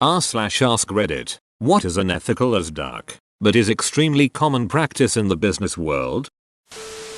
r/ask Reddit. What is unethical as dark, but is extremely common practice in the business world?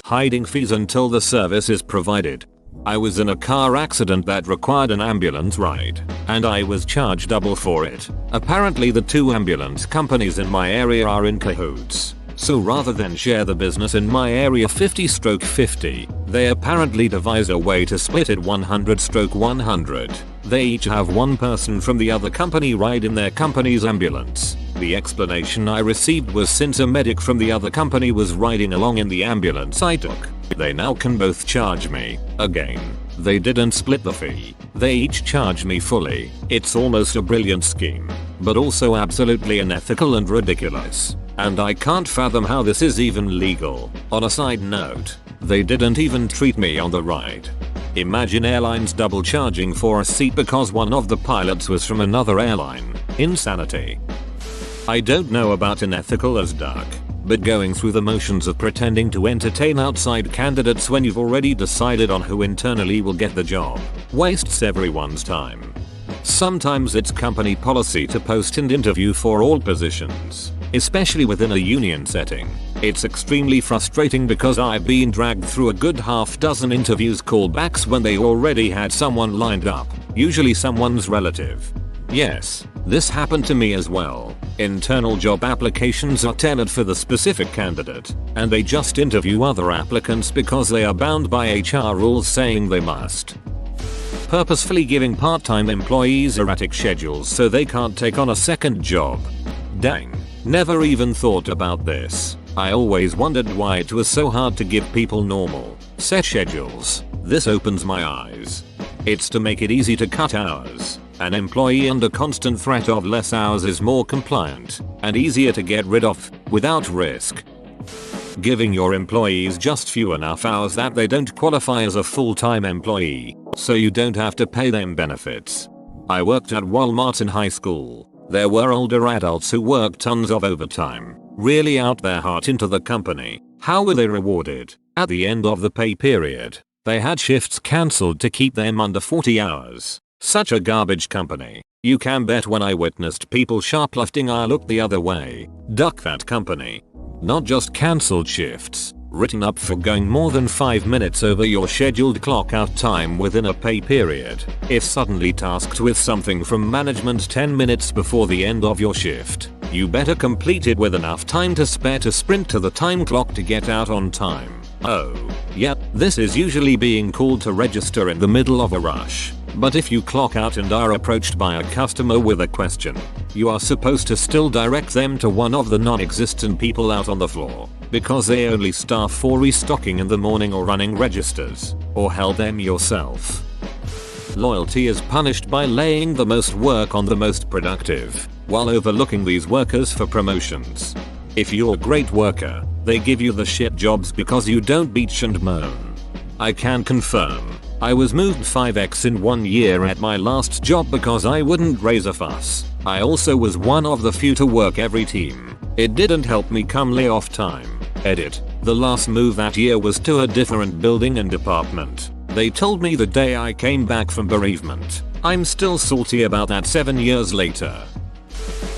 Hiding fees until the service is provided. I was in a car accident that required an ambulance ride, and I was charged double for it. Apparently the two ambulance companies in my area are in cahoots. So rather than share the business in my area 50/50, they apparently devised a way to split it 100/100. They each have one person from the other company ride in their company's ambulance. The explanation I received was since a medic from the other company was riding along in the ambulance I took, they now can both charge me. Again, they didn't split the fee. They each charge me fully. It's almost a brilliant scheme, but also absolutely unethical and ridiculous. And I can't fathom how this is even legal. On a side note, they didn't even treat me on the ride. Imagine airlines double charging for a seat because one of the pilots was from another airline. Insanity. I don't know about unethical as dark, but going through the motions of pretending to entertain outside candidates when you've already decided on who internally will get the job wastes everyone's time. Sometimes it's company policy to post and interview for all positions, especially within a union setting. It's extremely frustrating because I've been dragged through a good half dozen interviews callbacks when they already had someone lined up, usually someone's relative. Yes, this happened to me as well. Internal job applications are tailored for the specific candidate, and they just interview other applicants because they are bound by HR rules saying they must. Purposefully giving part-time employees erratic schedules so they can't take on a second job. Dang, never even thought about this. I always wondered why it was so hard to give people normal, set schedules. This opens my eyes. It's to make it easy to cut hours. An employee under constant threat of less hours is more compliant and easier to get rid of without risk. Giving your employees just few enough hours that they don't qualify as a full-time employee, so you don't have to pay them benefits. I worked at Walmart in high school. There were older adults who worked tons of overtime, really out their heart into the company. How were they rewarded? At the end of the pay period, they had shifts cancelled to keep them under 40 hours. Such a garbage company. You can bet when I witnessed people shoplifting I looked the other way. Duck that company. Not just cancelled shifts, written up for going more than 5 minutes over your scheduled clock out time within a pay period. If suddenly tasked with something from management 10 minutes before the end of your shift, you better complete it with enough time to spare to sprint to the time clock to get out on time. Oh, yeah, this is usually being called to register in the middle of a rush. But if you clock out and are approached by a customer with a question, you are supposed to still direct them to one of the non-existent people out on the floor, because they only staff for restocking in the morning or running registers, or held them yourself. Loyalty is punished by laying the most work on the most productive, while overlooking these workers for promotions. If you're a great worker, they give you the shit jobs because you don't bitch and moan. I can confirm. I was moved 5x in 1 year at my last job because I wouldn't raise a fuss. I also was one of the few to work every team. It didn't help me come layoff time. Edit. The last move that year was to a different building and department. They told me the day I came back from bereavement. I'm still salty about that 7 years later.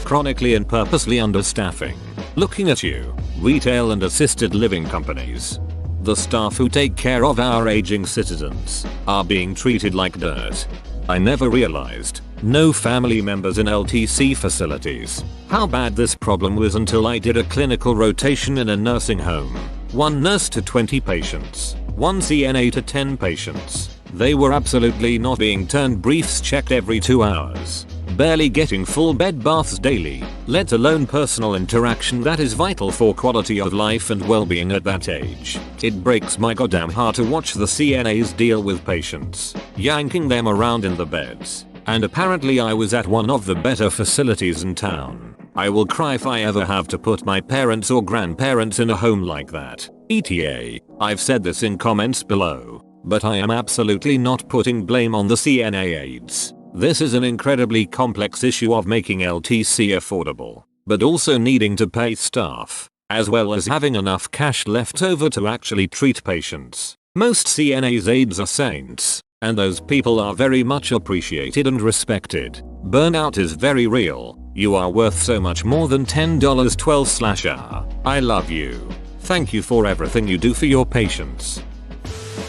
Chronically and purposely understaffing. Looking at you. Retail and assisted living companies. The staff who take care of our aging citizens are being treated like dirt. I never realized, no family members in LTC facilities, how bad this problem was until I did a clinical rotation in a nursing home. 1 nurse to 20 patients, 1 CNA to 10 patients. They were absolutely not being turned briefs checked every 2 hours. Barely getting full bed baths daily, let alone personal interaction that is vital for quality of life and well-being at that age. It breaks my goddamn heart to watch the CNAs deal with patients, yanking them around in the beds. And apparently I was at one of the better facilities in town. I will cry if I ever have to put my parents or grandparents in a home like that. ETA, I've said this in comments below, but I am absolutely not putting blame on the CNA aides. This is an incredibly complex issue of making LTC affordable, but also needing to pay staff, as well as having enough cash left over to actually treat patients. Most CNA's aides are saints. And those people are very much appreciated and respected. Burnout is very real. You are worth so much more than $10.12/hour. I love you. Thank you for everything you do for your patients.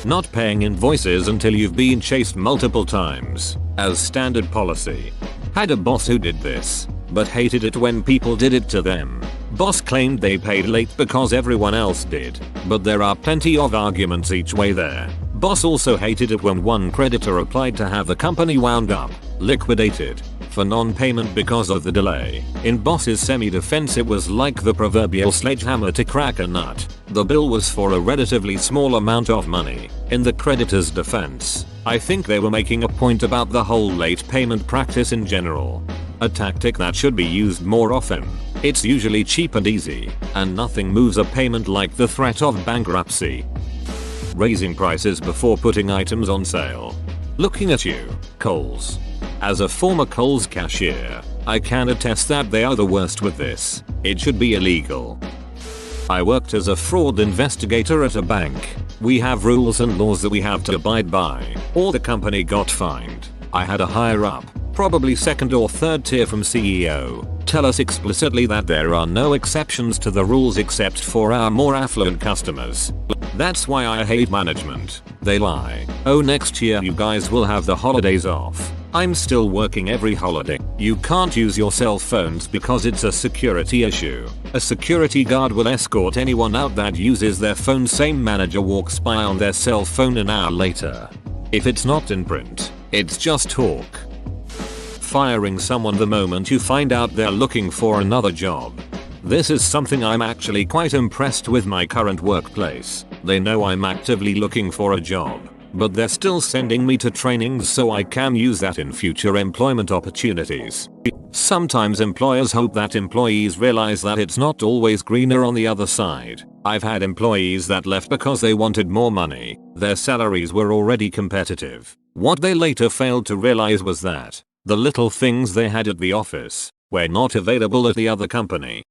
Not paying invoices until you've been chased multiple times, as standard policy. Had a boss who did this, but hated it when people did it to them. Boss claimed they paid late because everyone else did, but there are plenty of arguments each way there. Boss also hated it when one creditor applied to have the company wound up, liquidated, for non-payment because of the delay. In boss's semi-defense, it was like the proverbial sledgehammer to crack a nut. The bill was for a relatively small amount of money. In the creditor's defense, I think they were making a point about the whole late payment practice in general. A tactic that should be used more often. It's usually cheap and easy, and nothing moves a payment like the threat of bankruptcy. Raising prices before putting items on sale. Looking at you, Kohl's. As a former Kohl's cashier, I can attest that they are the worst with this. It should be illegal. I worked as a fraud investigator at a bank. We have rules and laws that we have to abide by, or the company got fined. I had a higher up, probably second or third tier from CEO, tell us explicitly that there are no exceptions to the rules except for our more affluent customers. That's why I hate management. They lie. Oh, next year you guys will have the holidays off. I'm still working every holiday. You can't use your cell phones because it's a security issue. A security guard will escort anyone out that uses their phone. Same manager walks by on their cell phone an hour later. If it's not in print, it's just talk. Firing someone the moment you find out they're looking for another job. This is something I'm actually quite impressed with my current workplace. They know I'm actively looking for a job, but they're still sending me to trainings so I can use that in future employment opportunities. Sometimes employers hope that employees realize that it's not always greener on the other side. I've had employees that left because they wanted more money. Their salaries were already competitive. What they later failed to realize was that the little things they had at the office were not available at the other company.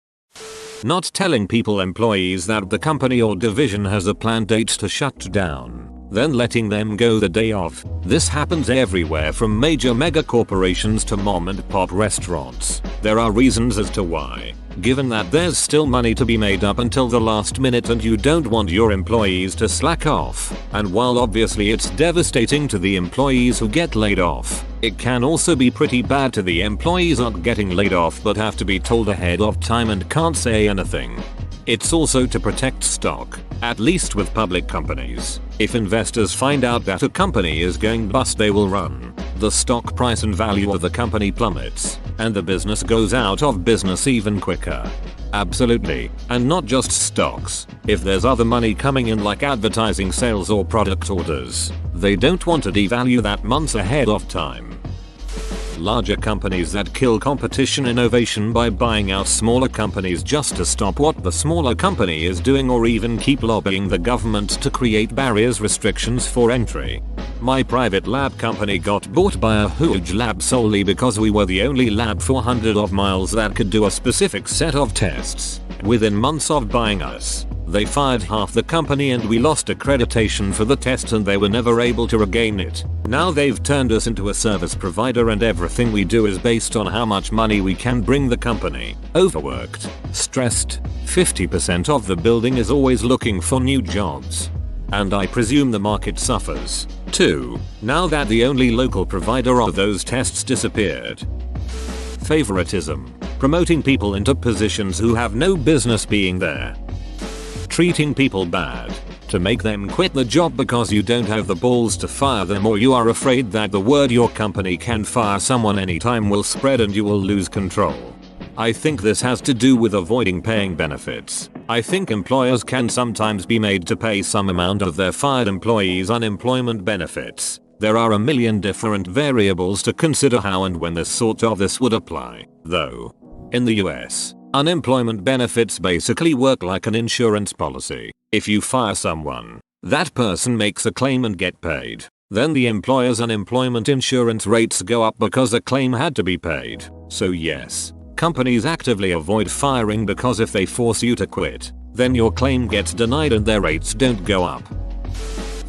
Not telling employees that the company or division has a planned date to shut down, then letting them go the day of. This happens everywhere from major mega corporations to mom and pop restaurants. There are reasons as to why. Given that there's still money to be made up until the last minute and you don't want your employees to slack off. And while obviously it's devastating to the employees who get laid off, it can also be pretty bad to the employees not getting laid off but have to be told ahead of time and can't say anything. It's also to protect stock, at least with public companies. If investors find out that a company is going bust, they will run. The stock price and value of the company plummets, and the business goes out of business even quicker. Absolutely. And not just stocks. If there's other money coming in like advertising sales or product orders, they don't want to devalue that months ahead of time. Larger companies that kill competition innovation by buying out smaller companies just to stop what the smaller company is doing, or even keep lobbying the government to create restrictions for entry. My private lab company got bought by a huge lab solely because we were the only lab 400 of miles that could do a specific set of tests. Within months of buying us, they fired half the company and we lost accreditation for the test and they were never able to regain it. Now they've turned us into a service provider and everything we do is based on how much money we can bring the company. Overworked, stressed, 50% of the building is always looking for new jobs. And I presume the market suffers, too, now that the only local provider of those tests disappeared. Favoritism. Promoting people into positions who have no business being there. Treating people bad to make them quit the job because you don't have the balls to fire them, or you are afraid that the word your company can fire someone anytime will spread and you will lose control. I think this has to do with avoiding paying benefits. I think employers can sometimes be made to pay some amount of their fired employees' unemployment benefits. There are a million different variables to consider how and when this would apply, though. In the US, unemployment benefits basically work like an insurance policy. If you fire someone, that person makes a claim and get paid. Then the employer's unemployment insurance rates go up because a claim had to be paid. So yes, companies actively avoid firing because if they force you to quit, then your claim gets denied and their rates don't go up.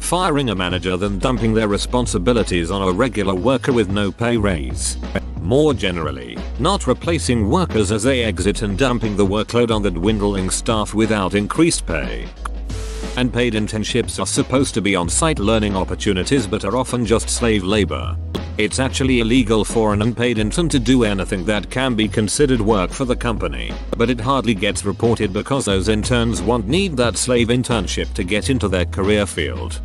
Firing a manager than dumping their responsibilities on a regular worker with no pay raise. More generally, not replacing workers as they exit and dumping the workload on the dwindling staff without increased pay. Unpaid internships are supposed to be on-site learning opportunities but are often just slave labor. It's actually illegal for an unpaid intern to do anything that can be considered work for the company, but it hardly gets reported because those interns won't need that slave internship to get into their career field.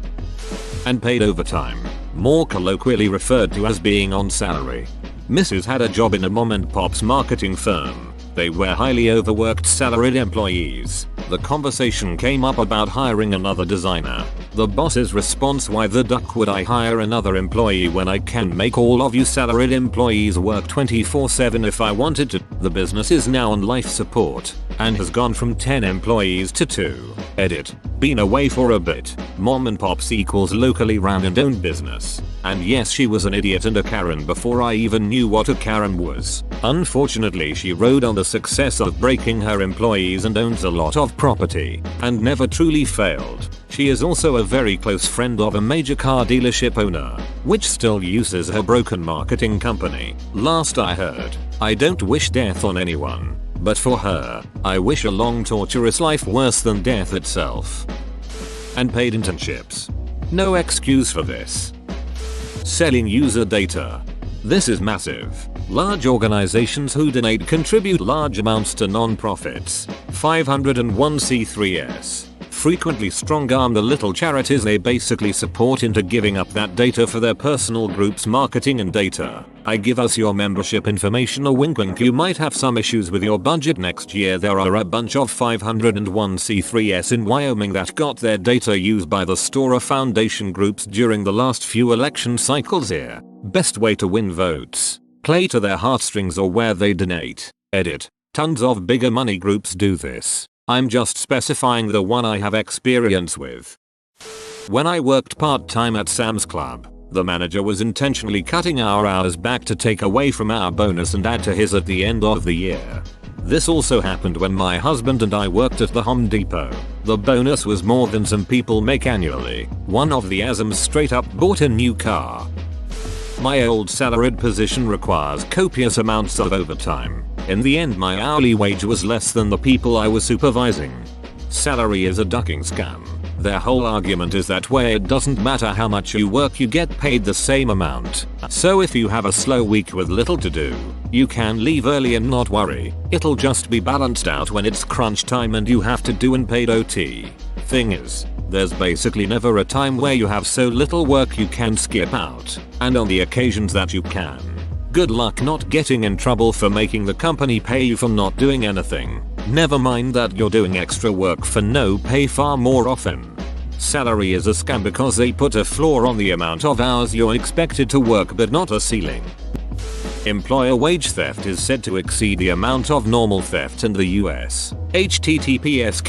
Unpaid overtime, more colloquially referred to as being on salary. Mrs. had a job in a mom and pop's marketing firm. They were highly overworked salaried employees. The conversation came up about hiring another designer. The boss's response: "Why the duck would I hire another employee when I can make all of you salaried employees work 24/7 if I wanted to?" The business is now on life support and has gone from 10 employees to 2. Edit. Been away for a bit. Mom and pops equals locally ran and owned business. And yes, she was an idiot and a Karen before I even knew what a Karen was. Unfortunately, she rode on the success of breaking her employees and owns a lot of property and never truly failed. She is also a very close friend of a major car dealership owner, which still uses her broken marketing company. Last I heard, I don't wish death on anyone, but for her, I wish a long torturous life worse than death itself. Unpaid internships. No excuse for this. Selling user data. This is massive. Large organizations who donate contribute large amounts to non-profits. 501c3s. Frequently strong-arm the little charities they basically support into giving up that data for their personal groups' marketing and data. I give us your membership information, a wink wink. You might have some issues with your budget next year. There are a bunch of 501c3s in Wyoming that got their data used by the Storer Foundation groups during the last few election cycles here. Best way to win votes. Play to their heartstrings or where they donate. Edit. Tons of bigger money groups do this. I'm just specifying the one I have experience with. When I worked part-time at Sam's Club, the manager was intentionally cutting our hours back to take away from our bonus and add to his at the end of the year. This also happened when my husband and I worked at the Home Depot. The bonus was more than some people make annually. One of the ASMs straight up bought a new car. My old salaried position requires copious amounts of overtime. In the end, my hourly wage was less than the people I was supervising. Salary is a ducking scam. Their whole argument is that way it doesn't matter how much you work, you get paid the same amount. So if you have a slow week with little to do, you can leave early and not worry. It'll just be balanced out when it's crunch time and you have to do unpaid OT. Thing is, there's basically never a time where you have so little work you can skip out. And on the occasions that you can, good luck not getting in trouble for making the company pay you for not doing anything. Never mind that you're doing extra work for no pay far more often. Salary is a scam because they put a floor on the amount of hours you're expected to work but not a ceiling. Employer wage theft is said to exceed the amount of normal theft in the US. https://en.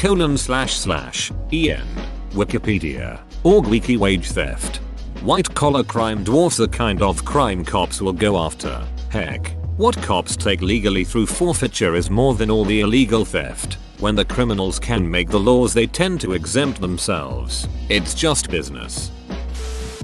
Wikipedia.org Wiki wage theft. White collar crime dwarfs the kind of crime cops will go after. Heck, what cops take legally through forfeiture is more than all the illegal theft. When the criminals can make the laws, they tend to exempt themselves. It's just business.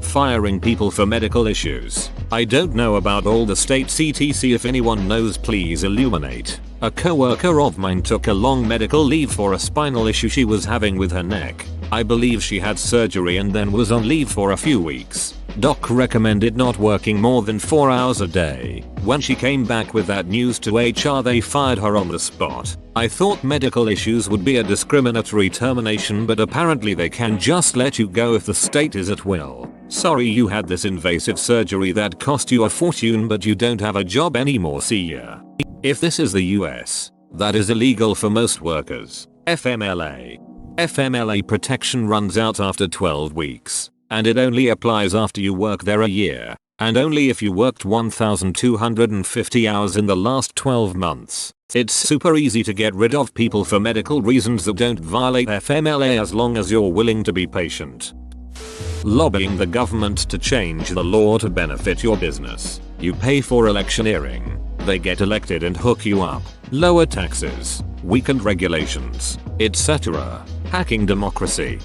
Firing people for medical issues. I don't know about all the states etc. If anyone knows, please illuminate. A coworker of mine took a long medical leave for a spinal issue she was having with her neck. I believe she had surgery and then was on leave for a few weeks. Doc recommended not working more than 4 hours a day. When she came back with that news to HR, they fired her on the spot. I thought medical issues would be a discriminatory termination, but apparently they can just let you go if the state is at will. Sorry you had this invasive surgery that cost you a fortune, but you don't have a job anymore, see ya. If this is the US, that is illegal for most workers. FMLA. FMLA protection runs out after 12 weeks, and it only applies after you work there a year, and only if you worked 1,250 hours in the last 12 months. It's super easy to get rid of people for medical reasons that don't violate FMLA as long as you're willing to be patient. Lobbying the government to change the law to benefit your business. You pay for electioneering. They get elected and hook you up. Lower taxes, weakened regulations, etc. Hacking democracy.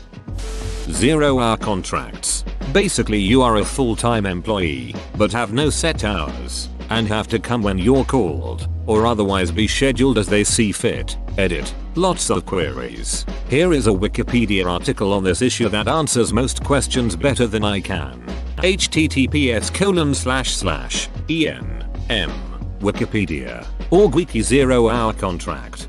0-hour contracts. Basically you are a full-time employee, but have no set hours, and have to come when you're called, or otherwise be scheduled as they see fit. Edit. Lots of queries. Here is a Wikipedia article on this issue that answers most questions better than I can. https://en.m. Wikipedia. Org Wiki 0-hour contract.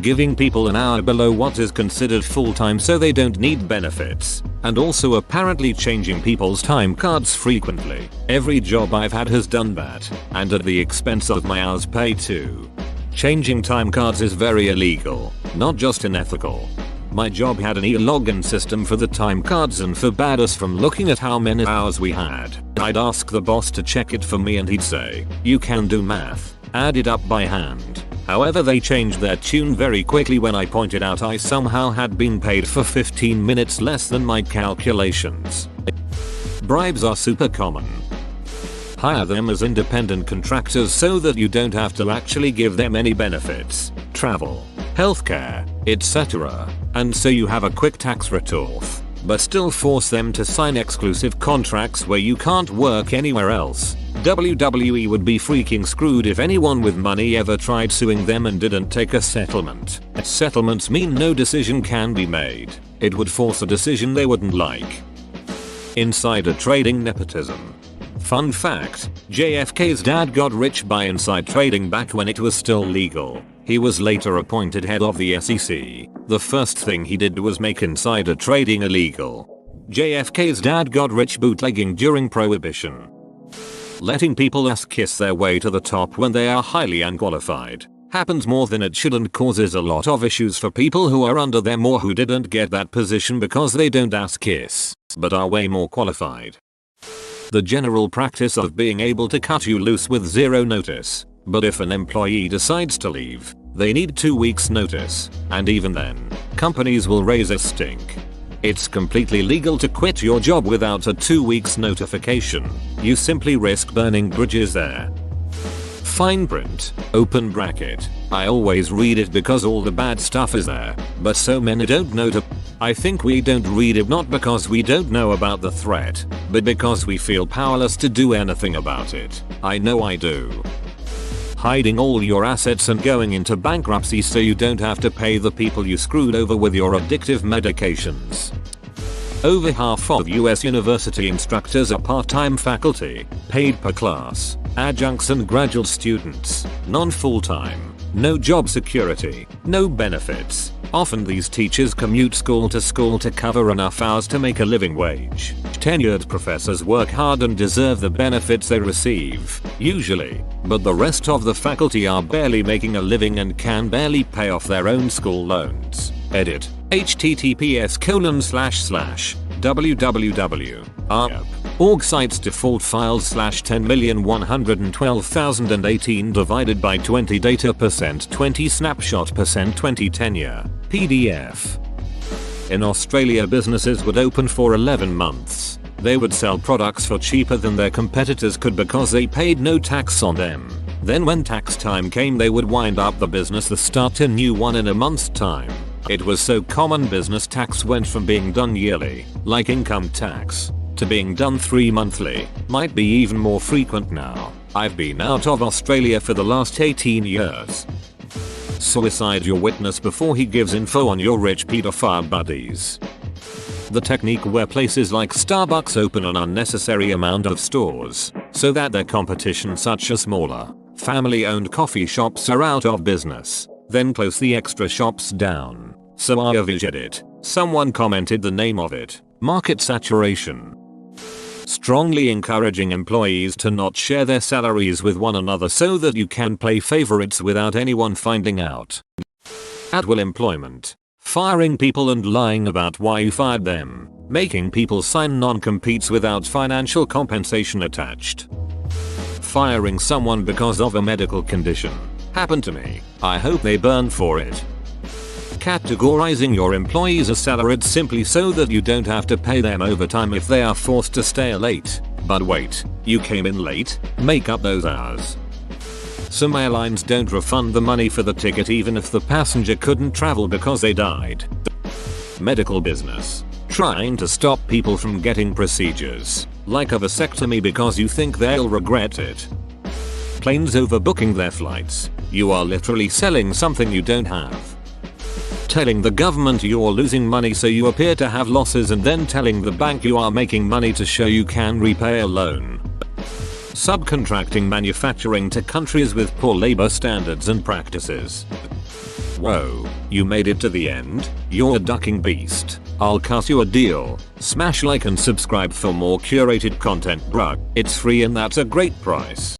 Giving people an hour below what is considered full-time so they don't need benefits, and also apparently changing people's time cards frequently. Every job I've had has done that, and at the expense of my hours pay too. Changing time cards is very illegal, not just unethical. My job had an e-login system for the time cards and forbade us from looking at how many hours we had. I'd ask the boss to check it for me and he'd say, "You can do math, add it up by hand." However, they changed their tune very quickly when I pointed out I somehow had been paid for 15 minutes less than my calculations. Bribes are super common. Hire them as independent contractors so that you don't have to actually give them any benefits, travel, healthcare, etc. And so you have a quick tax write-off, but still force them to sign exclusive contracts where you can't work anywhere else. WWE would be freaking screwed if anyone with money ever tried suing them and didn't take a settlement. Settlements mean no decision can be made. It would force a decision they wouldn't like. Insider trading nepotism. Fun fact, JFK's dad got rich by inside trading back when it was still legal. He was later appointed head of the SEC. The first thing he did was make insider trading illegal. JFK's dad got rich bootlegging during Prohibition. Letting people kiss their way to the top when they are highly unqualified happens more than it should and causes a lot of issues for people who are under them or who didn't get that position because they don't kiss, but are way more qualified. The general practice of being able to cut you loose with zero notice, but if an employee decides to leave, they need 2 weeks notice, and even then, companies will raise a stink. It's completely legal to quit your job without a 2 weeks notification. You simply risk burning bridges there. Fine print, open bracket. I always read it because all the bad stuff is there, but so many don't know to. I think we don't read it not because we don't know about the threat, but because we feel powerless to do anything about it. I know I do. Hiding all your assets and going into bankruptcy so you don't have to pay the people you screwed over with your addictive medications. Over half of US university instructors are part-time faculty, paid per class, adjuncts and graduate students, non-full-time, no job security, no benefits. Often these teachers commute school to cover enough hours to make a living wage. Tenured professors work hard and deserve the benefits they receive, usually, but the rest of the faculty are barely making a living and can barely pay off their own school loans. Edit. https://www.arp.org sites default files /10,112,018 divided by 20 data % 20 snapshot % 20 tenure PDF. In Australia, businesses would open for 11 months. They would sell products for cheaper than their competitors could because they paid no tax on them. Then when tax time came, they would wind up the business to start a new one in a month's time. It was so common business tax went from being done yearly, like income tax, to being done 3 monthly, might be even more frequent now. I've been out of Australia for the last 18 years. Suicide your witness before he gives info on your rich pedophile buddies. The technique where places like Starbucks open an unnecessary amount of stores, so that their competition such as smaller, family-owned coffee shops are out of business, then close the extra shops down. So I aviged it. Someone commented the name of it, market saturation. Strongly encouraging employees to not share their salaries with one another so that you can play favorites without anyone finding out. At-will employment. Firing people and lying about why you fired them. Making people sign non-competes without financial compensation attached. Firing someone because of a medical condition. Happened to me. I hope they burn for it. Categorizing your employees as salaried simply so that you don't have to pay them overtime if they are forced to stay late. But wait, you came in late? Make up those hours. Some airlines don't refund the money for the ticket even if the passenger couldn't travel because they died. Medical business. Trying to stop people from getting procedures, like a vasectomy, because you think they'll regret it. Planes overbooking their flights. You are literally selling something you don't have. Telling the government you're losing money so you appear to have losses, and then telling the bank you are making money to show you can repay a loan. Subcontracting manufacturing to countries with poor labor standards and practices. Whoa, you made it to the end? You're a ducking beast. I'll cut you a deal. Smash like and subscribe for more curated content, bruh. It's free and that's a great price.